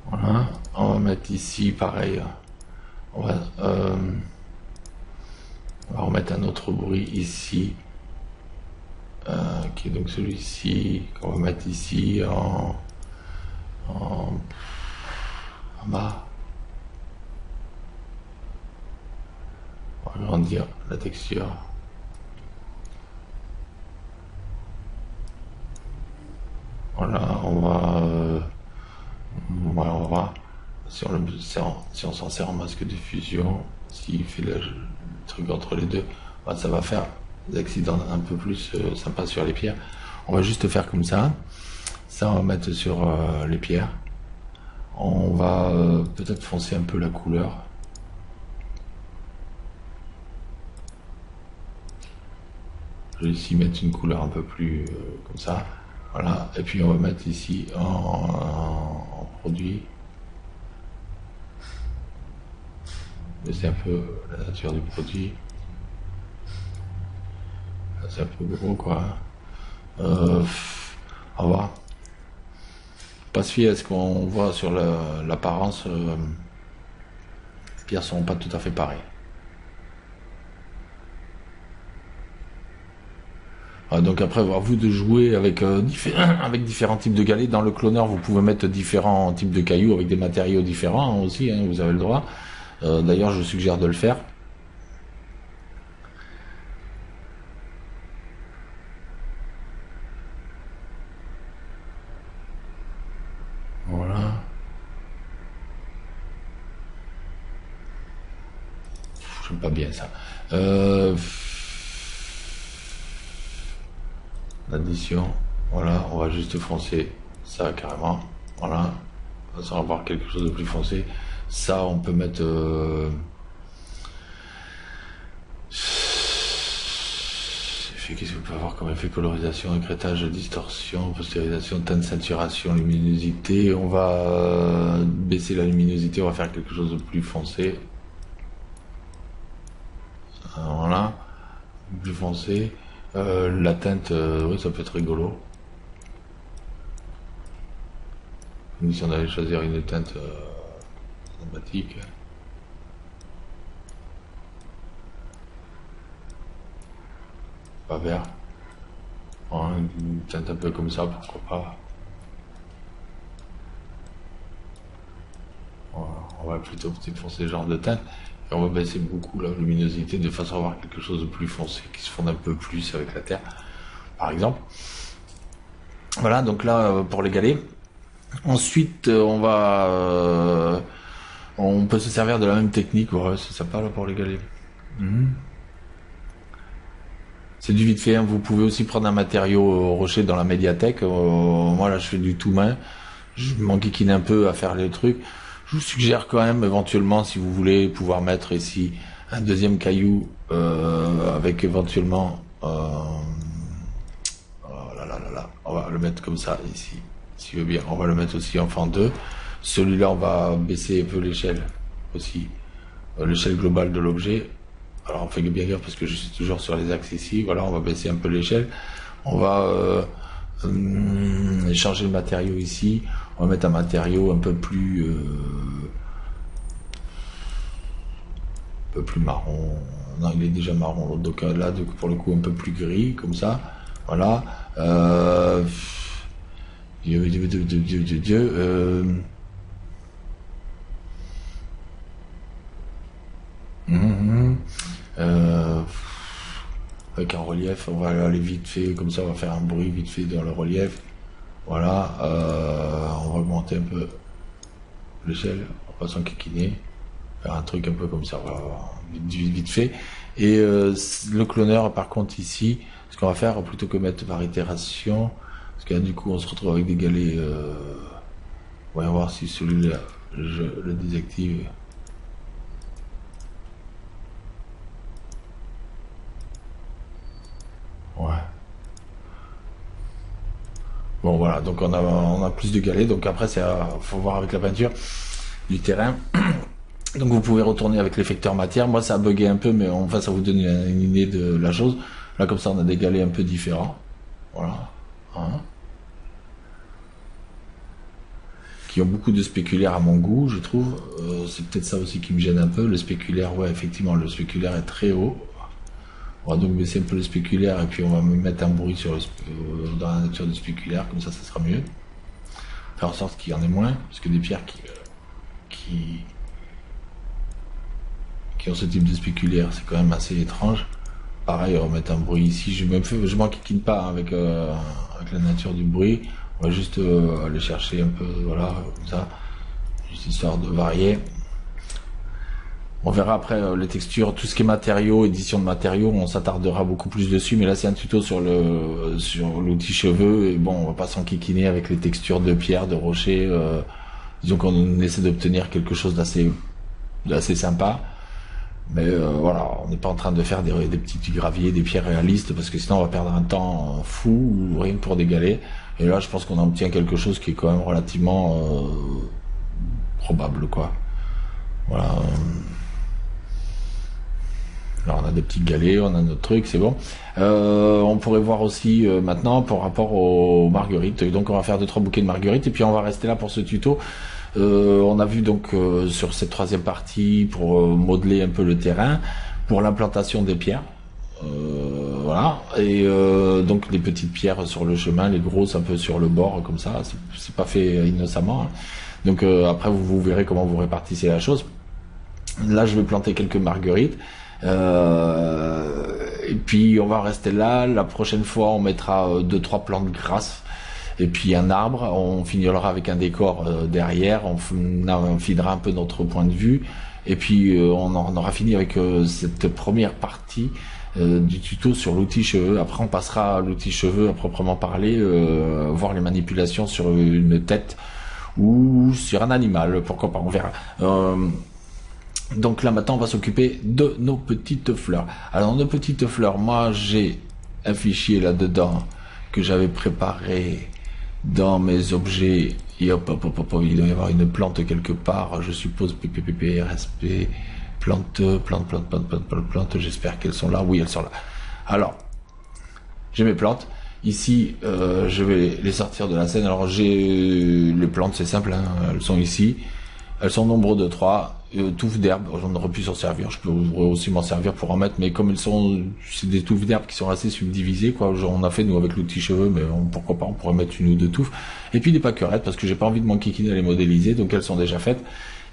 Voilà. On va mettre ici, pareil. On va remettre un autre bruit ici, qui est donc celui-ci, qu'on va mettre ici en bas. On va agrandir la texture. Voilà, on va voir si on s'en sert en masque de fusion, s'il fait le truc entre les deux, ça va faire des accidents un peu plus sympas sur les pierres. On va juste faire comme ça. Ça, on va mettre sur les pierres. On va peut-être foncer un peu la couleur. Je vais ici mettre une couleur un peu plus comme ça. Voilà. Et puis on va mettre ici en produit. C'est un peu la nature du produit. C'est un peu gros, quoi. Au revoir. Pas se fier à ce qu'on voit sur l'apparence. Les pierres sont pas tout à fait pareilles. Donc après, à vous de jouer avec, avec différents types de galets. Dans le cloneur, vous pouvez mettre différents types de cailloux avec des matériaux différents aussi, hein, vous avez le droit. D'ailleurs, je suggère de le faire. Voilà. J'aime pas bien ça. L'addition. Voilà, on va juste foncer ça carrément. Voilà. Ça va avoir quelque chose de plus foncé. Ça, on peut mettre... Qu'est-ce qu'on peut avoir comme effet? Colorisation, écrêtage, distorsion, postérisation, teinte, saturation, luminosité. On va baisser la luminosité, on va faire quelque chose de plus foncé. Voilà, plus foncé. La teinte, oui, ça peut être rigolo. Comme si on allait choisir une teinte sympathique. Pas vert. Voilà, une teinte un peu comme ça, pourquoi pas. Voilà, on va plutôt peut-être foncer ce genre de teinte. Et on va baisser beaucoup la luminosité de façon à avoir quelque chose de plus foncé, qui se fonde un peu plus avec la terre, par exemple. Voilà, donc là, pour les galets. Ensuite, on peut se servir de la même technique. Ouais, c'est sympa là pour les galets. C'est du vite fait, hein. Vous pouvez aussi prendre un matériau rocher dans la médiathèque. Moi là je fais du tout main. Je m'enquiquine un peu à faire les trucs. Je vous suggère quand même éventuellement, si vous voulez, pouvoir mettre ici un deuxième caillou avec éventuellement... oh là là là là. On va le mettre comme ça ici, si veut bien. On va le mettre aussi en fend 2. Celui-là, on va baisser un peu l'échelle aussi. L'échelle globale de l'objet. Alors on fait bien gaffe parce que je suis toujours sur les axes ici. Voilà, on va baisser un peu l'échelle. On va changer le matériau ici. On va mettre un matériau un peu plus marron. Non, il est déjà marron. Donc là, pour le coup, un peu plus gris, comme ça. Voilà. Avec un relief, on va aller vite fait, comme ça on va faire un bruit vite fait dans le relief. Voilà, on va augmenter un peu l'échelle, on va pas s'enquiquiner, faire un truc un peu comme ça, voilà, vite fait. Et le cloneur, par contre ici, ce qu'on va faire, plutôt que mettre par itération, parce que là du coup on se retrouve avec des galets, on va voir si celui-là, je le désactive. Ouais. Bon voilà, donc on a plus de galets, donc après faut voir avec la peinture du terrain. Donc vous pouvez retourner avec l'effecteur matière. Moi ça a bugué un peu, mais enfin ça vous donne une idée de la chose. Là comme ça on a des galets un peu différents. Voilà. Hein. Qui ont beaucoup de spéculaire à mon goût, je trouve. C'est peut-être ça aussi qui me gêne un peu. Le spéculaire, ouais effectivement, le spéculaire est très haut. On va donc baisser un peu le spéculaire et puis on va mettre un bruit dans la nature du spéculaire, comme ça sera mieux. Faire en sorte qu'il y en ait moins, parce que des pierres qui ont ce type de spéculaire, c'est quand même assez étrange. Pareil, on va mettre un bruit ici, je m'enquiquine pas avec la nature du bruit, on va juste aller chercher un peu, voilà, comme ça, juste histoire de varier. On verra après les textures, tout ce qui est matériaux, édition de matériaux, on s'attardera beaucoup plus dessus, mais là c'est un tuto sur l'outil cheveux, et bon, on va pas s'enquiquiner avec les textures de pierre, de rocher, disons qu'on essaie d'obtenir quelque chose d'assez sympa, mais voilà, on n'est pas en train de faire des petits graviers, des pierres réalistes, parce que sinon on va perdre un temps fou, rien que pour des galets, et là je pense qu'on obtient quelque chose qui est quand même relativement probable, quoi. Voilà. Alors on a des petits galets, on a notre truc, c'est bon. On pourrait voir aussi maintenant par rapport aux marguerites. Donc on va faire 2-3 bouquets de marguerites et puis on va rester là pour ce tuto. On a vu donc sur cette troisième partie pour modeler un peu le terrain, pour l'implantation des pierres. Voilà, et donc les petites pierres sur le chemin, les grosses un peu sur le bord comme ça, c'est pas fait innocemment, hein. Donc après vous verrez comment vous répartissez la chose. Là je vais planter quelques marguerites, et puis on va rester là. La prochaine fois on mettra 2-3 plantes grasses et puis un arbre. On finira avec un décor derrière, on filera un peu notre point de vue et puis on aura fini avec cette première partie du tuto sur l'outil cheveux. Après on passera à l'outil cheveux à proprement parler, voir les manipulations sur une tête ou sur un animal, pourquoi pas, on verra. Donc là maintenant on va s'occuper de nos petites fleurs. Alors nos petites fleurs, moi j'ai un fichier là-dedans que j'avais préparé dans mes objets. Et hop, il doit y avoir une plante quelque part, je suppose, RSP, plante, j'espère qu'elles sont là. Oui, elles sont là. Alors, j'ai mes plantes. Ici, je vais les sortir de la scène. Alors, j'ai les plantes, c'est simple, hein, elles sont ici. Elles sont nombre de 3. Touffes d'herbe, j'en aurais pu s'en servir. Je peux aussi m'en servir pour en mettre, mais comme c'est des touffes d'herbe qui sont assez subdivisées, quoi. Genre, on a fait nous avec l'outil cheveux, mais pourquoi pas, on pourrait mettre une ou deux touffes. Et puis des pâquerettes, parce que j'ai pas envie de m'enquiquiner à les modéliser, donc elles sont déjà faites.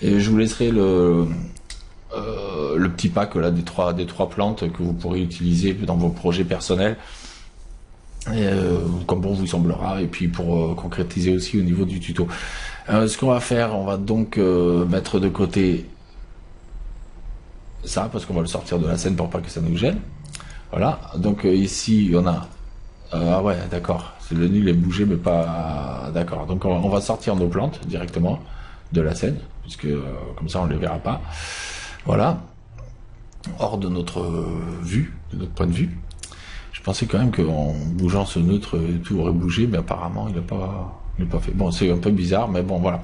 Et je vous laisserai le petit pack là des trois plantes que vous pourrez utiliser dans vos projets personnels. Et, comme bon vous semblera, et puis pour concrétiser aussi au niveau du tuto. Ce qu'on va faire, on va donc mettre de côté ça, parce qu'on va le sortir de la scène pour pas que ça nous gêne. Voilà, donc ici on a ah ouais, d'accord, le nul est bougé mais pas d'accord. Donc on va sortir nos plantes directement de la scène, puisque comme ça on les verra pas. Voilà, hors de notre vue, de notre point de vue. Je pensais quand même qu'en bougeant ce neutre, tout aurait bougé, mais apparemment il n'a pas fait. Bon, c'est un peu bizarre, mais bon, voilà.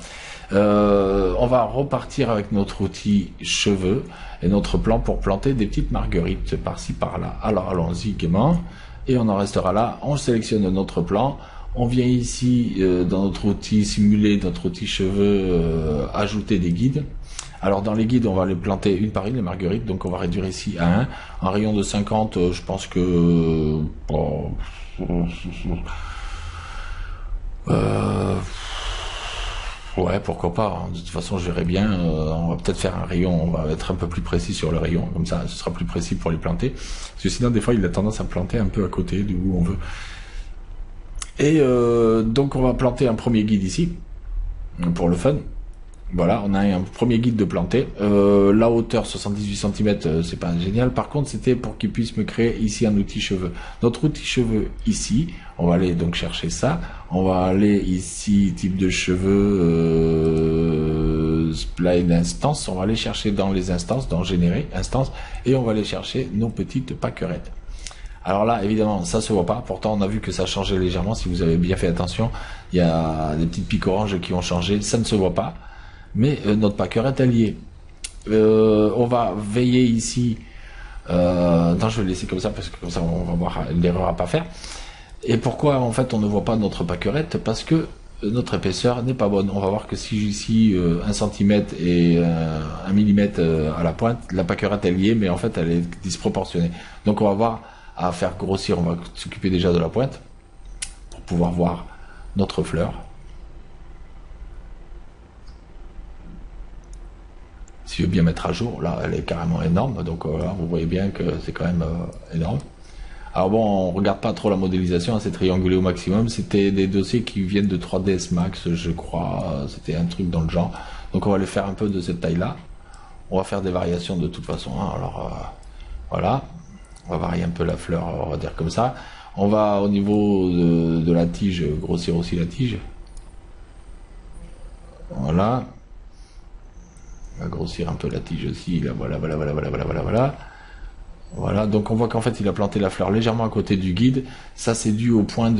On va repartir avec notre outil cheveux et notre plan pour planter des petites marguerites par-ci par-là. Alors allons-y gaiement, et on en restera là. On sélectionne notre plan. On vient ici dans notre outil simuler, notre outil cheveux, ajouter des guides. Alors dans les guides, on va les planter une par une, les marguerites, donc on va réduire ici à 1. Un rayon de 50, je pense que... ouais, pourquoi pas, hein. De toute façon, je verrai bien. On va peut-être faire un rayon, on va être un peu plus précis sur le rayon, comme ça, ce sera plus précis pour les planter. Parce que sinon, des fois, il a tendance à planter un peu à côté d'où on veut. Et donc, on va planter un premier guide ici, pour le fun. Voilà, on a un premier guide de planter. La hauteur 78 cm, c'est pas génial. Par contre, c'était pour qu'il puisse me créer ici un outil cheveux. Notre outil cheveux ici, on va aller donc chercher ça. On va aller ici, type de cheveux, spline instance. On va aller chercher dans les instances, dans générer instance, et on va aller chercher nos petites pâquerettes. Alors là, évidemment, ça se voit pas. Pourtant, on a vu que ça changeait légèrement. Si vous avez bien fait attention, il y a des petites piques oranges qui ont changé. Ça ne se voit pas. Mais notre pâquerette est liée. On va veiller ici. Non, je vais le laisser comme ça parce que comme ça on va voir l'erreur à pas faire. Et pourquoi en fait on ne voit pas notre pâquerette? Parce que notre épaisseur n'est pas bonne. On va voir que si ici 1 cm et 1 mm à la pointe, la pâquerette est liée, mais en fait elle est disproportionnée. Donc on va voir à faire grossir. On va s'occuper déjà de la pointe pour pouvoir voir notre fleur. Si je veux bien mettre à jour, là elle est carrément énorme, donc là vous voyez bien que c'est quand même énorme. Alors bon, on regarde pas trop la modélisation, hein, c'est triangulé au maximum, c'était des dossiers qui viennent de 3ds Max, je crois, c'était un truc dans le genre. Donc on va les faire un peu de cette taille là, on va faire des variations de toute façon, hein. Alors voilà, on va varier un peu la fleur, on va dire comme ça. On va au niveau de la tige, grossir aussi la tige. Voilà. On va grossir un peu la tige aussi, là, voilà. Voilà, donc on voit qu'en fait il a planté la fleur légèrement à côté du guide. Ça c'est dû au point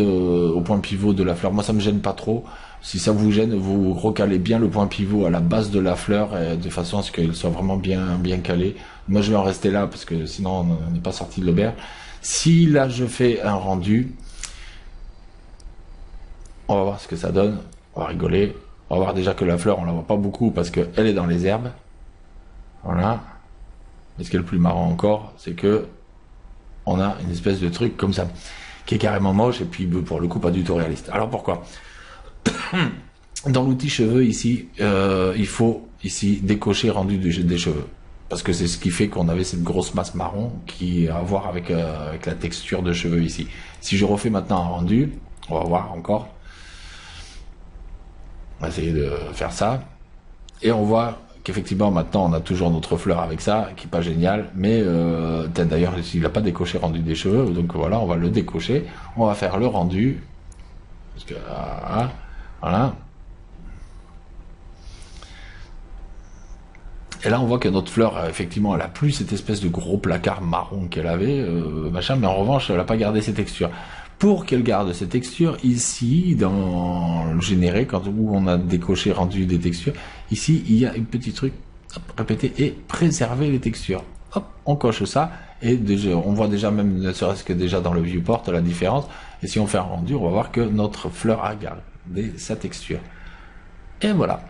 pivot de la fleur. Moi ça me gêne pas trop. Si ça vous gêne, vous recalez bien le point pivot à la base de la fleur de façon à ce qu'il soit vraiment bien calé. Moi je vais en rester là parce que sinon on n'est pas sorti de l'auberge. Si là je fais un rendu, on va voir ce que ça donne. On va rigoler. On va voir déjà que la fleur on la voit pas beaucoup parce qu'elle est dans les herbes. Voilà. Mais ce qui est le plus marrant encore, c'est que on a une espèce de truc comme ça, qui est carrément moche et puis pour le coup pas du tout réaliste. Alors pourquoi? Dans l'outil cheveux ici, il faut ici décocher rendu des cheveux. Parce que c'est ce qui fait qu'on avait cette grosse masse marron qui a à voir avec la texture de cheveux ici. Si je refais maintenant un rendu, on va voir encore. On va essayer de faire ça. Et on voit qu'effectivement maintenant on a toujours notre fleur avec ça, qui est pas génial, mais d'ailleurs il n'a pas décoché rendu des cheveux, donc voilà, on va le décocher, on va faire le rendu, parce que voilà. Et là on voit que notre fleur, effectivement, elle a plus cette espèce de gros placard marron qu'elle avait, machin, mais en revanche elle n'a pas gardé ses textures. Pour qu'elle garde ses textures, ici, dans le généré, où on a décoché, rendu des textures, ici, il y a un petit truc, hop, répéter, et préserver les textures. Hop, on coche ça, et déjà, on voit déjà, même ne serait-ce que déjà dans le viewport, la différence. Et si on fait un rendu, on va voir que notre fleur a gardé sa texture. Et voilà.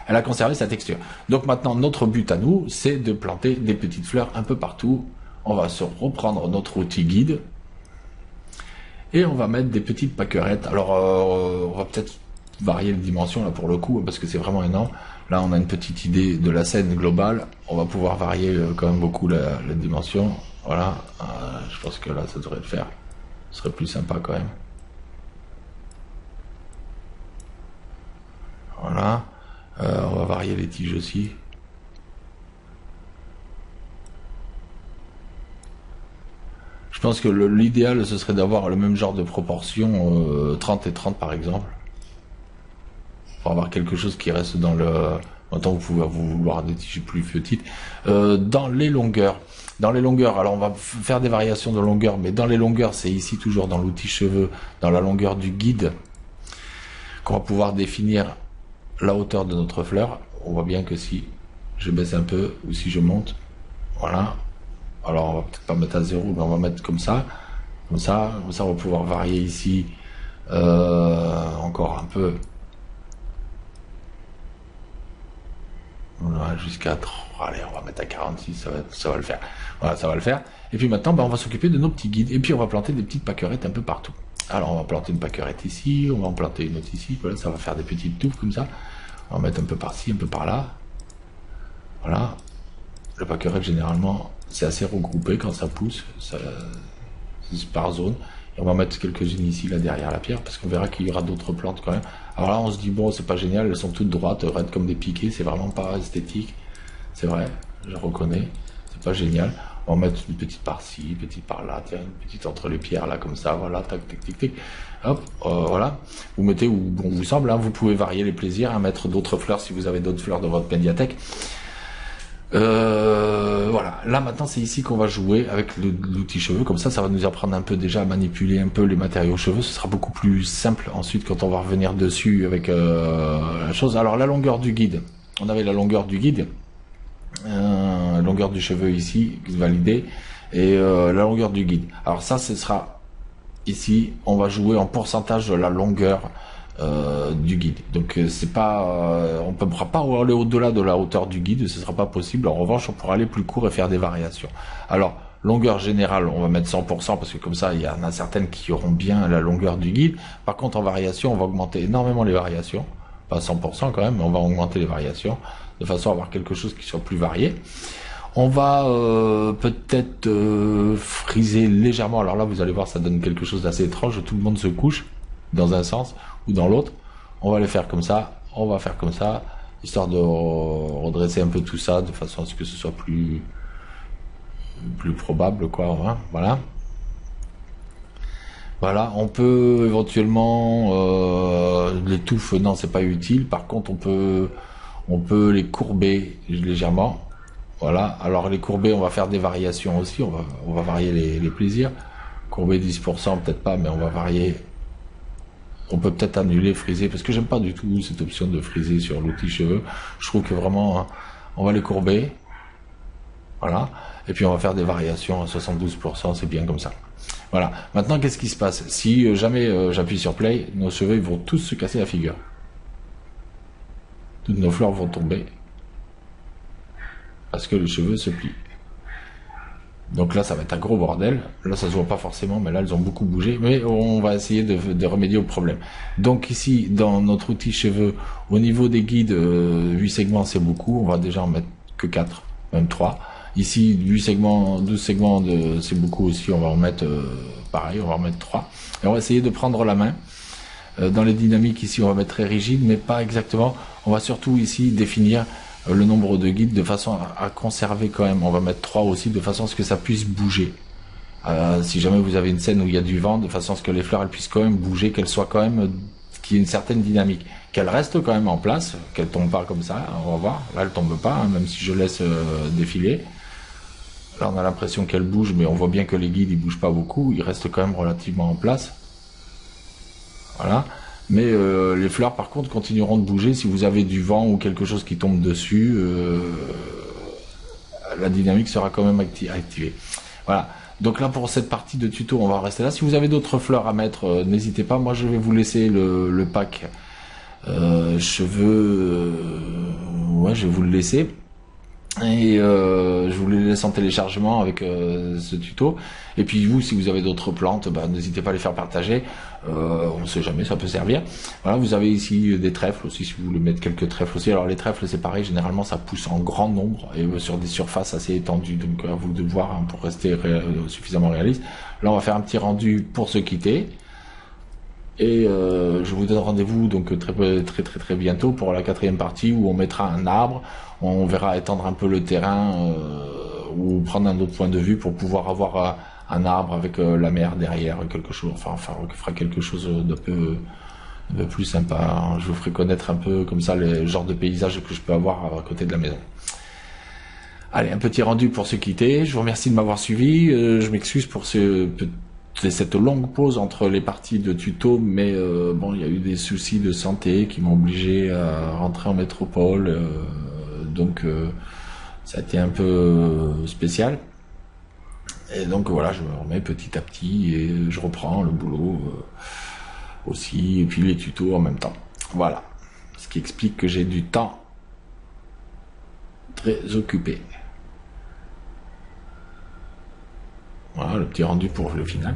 Elle a conservé sa texture. Donc maintenant, notre but à nous, c'est de planter des petites fleurs un peu partout. On va se reprendre notre outil guide. Et on va mettre des petites pâquerettes. Alors, on va peut-être varier les dimensions là pour le coup, parce que c'est vraiment énorme. Là, on a une petite idée de la scène globale. On va pouvoir varier quand même beaucoup la dimension. Voilà. Je pense que là, ça devrait le faire. Ce serait plus sympa quand même. Voilà. On va varier les tiges aussi. Je pense que l'idéal, ce serait d'avoir le même genre de proportion, 30 et 30 par exemple. Pour avoir quelque chose qui reste dans le... Maintenant, vous pouvez vouloir des tiges plus petites. Dans les longueurs, alors on va faire des variations de longueur, mais dans les longueurs, c'est ici toujours dans l'outil cheveux, dans la longueur du guide, qu'on va pouvoir définir la hauteur de notre fleur. On voit bien que si je baisse un peu, ou si je monte, voilà. Alors on va peut-être pas mettre à 0, mais on va mettre comme ça, on va pouvoir varier ici encore un peu, voilà, jusqu'à 3, allez, on va mettre à 46, ça va le faire, voilà, ça va le faire. Et puis maintenant, on va s'occuper de nos petits guides, et puis on va planter des petites pâquerettes un peu partout. Alors on va planter une pâquerette ici, on va en planter une autre ici, voilà, ça va faire des petites touffes comme ça, on va mettre un peu par-ci, un peu par-là, voilà. Le pâquerette généralement c'est assez regroupé quand ça pousse, c'est par zone. Et on va mettre quelques-unes ici, là derrière la pierre, parce qu'on verra qu'il y aura d'autres plantes quand même. Alors là on se dit bon, c'est pas génial, elles sont toutes droites, raides comme des piquets, c'est vraiment pas esthétique. C'est vrai, je reconnais, c'est pas génial. On va mettre une petite par-ci, une petite par-là, tiens, une petite entre les pierres là comme ça, voilà, tac, tac, tac, tac. Hop, voilà. Vous mettez où bon vous semble, hein, vous pouvez varier les plaisirs, hein, mettre d'autres fleurs si vous avez d'autres fleurs dans votre médiathèque. Voilà, là maintenant c'est ici qu'on va jouer avec l'outil cheveux, comme ça va nous apprendre un peu déjà à manipuler un peu les matériaux cheveux, ce sera beaucoup plus simple ensuite quand on va revenir dessus avec la chose. Alors la longueur du guide, on avait la longueur du guide, longueur du cheveu ici, validé, et la longueur du guide. Alors ça ce sera ici, on va jouer en pourcentage de la longueur du guide. Donc c'est pas, on ne pourra pas aller au-delà de la hauteur du guide, ce sera pas possible. En revanche, on pourra aller plus court et faire des variations. Alors longueur générale, on va mettre 100% parce que comme ça, il y en a certaines qui auront bien la longueur du guide. Par contre, en variation, on va augmenter énormément les variations, pas 100% quand même, mais on va augmenter les variations de façon à avoir quelque chose qui soit plus varié. On va peut-être friser légèrement. Alors là, vous allez voir, ça donne quelque chose d'assez étrange. Tout le monde se couche dans un sens ou dans l'autre. On va les faire comme ça, on va faire comme ça, histoire de redresser un peu tout ça de façon à ce que ce soit plus probable, quoi, hein, voilà. Voilà, on peut éventuellement les touffes, non, c'est pas utile. Par contre, on peut les courber légèrement. Voilà. Alors les courbés, on va faire des variations aussi. On va varier les plaisirs. Courbé 10%, peut-être pas, mais on va varier. On peut peut-être annuler, friser, parce que j'aime pas du tout cette option de friser sur l'outil cheveux. Je trouve que vraiment, hein, on va les courber. Voilà. Et puis on va faire des variations à 72%, c'est bien comme ça. Voilà. Maintenant, qu'est-ce qui se passe? Si jamais j'appuie sur play, nos cheveux ils vont tous se casser la figure. Toutes nos fleurs vont tomber. Parce que les cheveux se plient. Donc là, ça va être un gros bordel. Là, ça se voit pas forcément, mais là, elles ont beaucoup bougé. Mais on va essayer de remédier au problème. Donc ici, dans notre outil cheveux, au niveau des guides, 8 segments, c'est beaucoup. On va déjà en mettre que 4, même 3. Ici, 8 segments, 12 segments, c'est beaucoup aussi. On va en mettre, pareil, on va en mettre 3. Et on va essayer de prendre la main. Dans les dynamiques, ici, on va mettre très rigide, mais pas exactement. On va surtout ici définir le nombre de guides de façon à conserver quand même. On va mettre 3 aussi de façon à ce que ça puisse bouger. Si jamais vous avez une scène où il y a du vent, de façon à ce que les fleurs elles puissent quand même bouger, qu'elles soient quand même, qu'il y ait une certaine dynamique, qu'elles restent quand même en place, qu'elles tombent pas comme ça. On va voir. Là, elles tombent pas, hein, même si je laisse défiler. Là, on a l'impression qu'elles bougent, mais on voit bien que les guides ils bougent pas beaucoup. Ils restent quand même relativement en place. Voilà. Mais les fleurs, par contre, continueront de bouger. Si vous avez du vent ou quelque chose qui tombe dessus, la dynamique sera quand même activée. Voilà. Donc là, pour cette partie de tuto, on va rester là. Si vous avez d'autres fleurs à mettre, n'hésitez pas. Moi, je vais vous laisser le pack cheveux. Ouais, je vais vous le laisser. Et je vous les laisse en téléchargement avec ce tuto. Et puis vous, si vous avez d'autres plantes, bah, n'hésitez pas à les faire partager. On ne sait jamais, ça peut servir. Voilà, vous avez ici des trèfles aussi, si vous voulez mettre quelques trèfles aussi. Alors les trèfles, c'est pareil, généralement ça pousse en grand nombre et sur des surfaces assez étendues. Donc à vous de voir hein, pour rester suffisamment réaliste. Là, on va faire un petit rendu pour se quitter. Et je vous donne rendez-vous donc très bientôt pour la 4e partie où on mettra un arbre, on verra étendre un peu le terrain ou prendre un autre point de vue pour pouvoir avoir un arbre avec la mer derrière, quelque chose, enfin on fera quelque chose de peu plus sympa. Je vous ferai connaître un peu comme ça les genres de paysages que je peux avoir à côté de la maison. Allez, un petit rendu pour se quitter. Je vous remercie de m'avoir suivi. Je m'excuse pour cette longue pause entre les parties de tuto, mais bon, il y a eu des soucis de santé qui m'ont obligé à rentrer en métropole, donc ça a été un peu spécial. Et donc voilà, je me remets petit à petit et je reprends le boulot aussi, et puis les tutos en même temps. Voilà, ce qui explique que j'ai du temps très occupé. Voilà le petit rendu pour le final.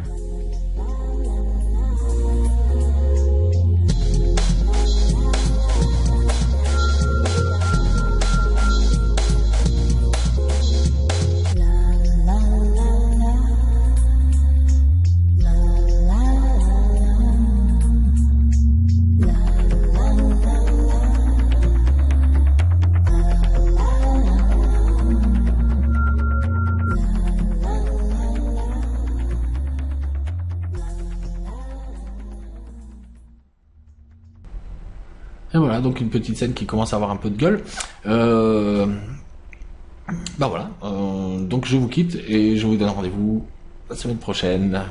Et voilà, donc une petite scène qui commence à avoir un peu de gueule. Bah voilà, donc je vous quitte et je vous donne rendez-vous la semaine prochaine.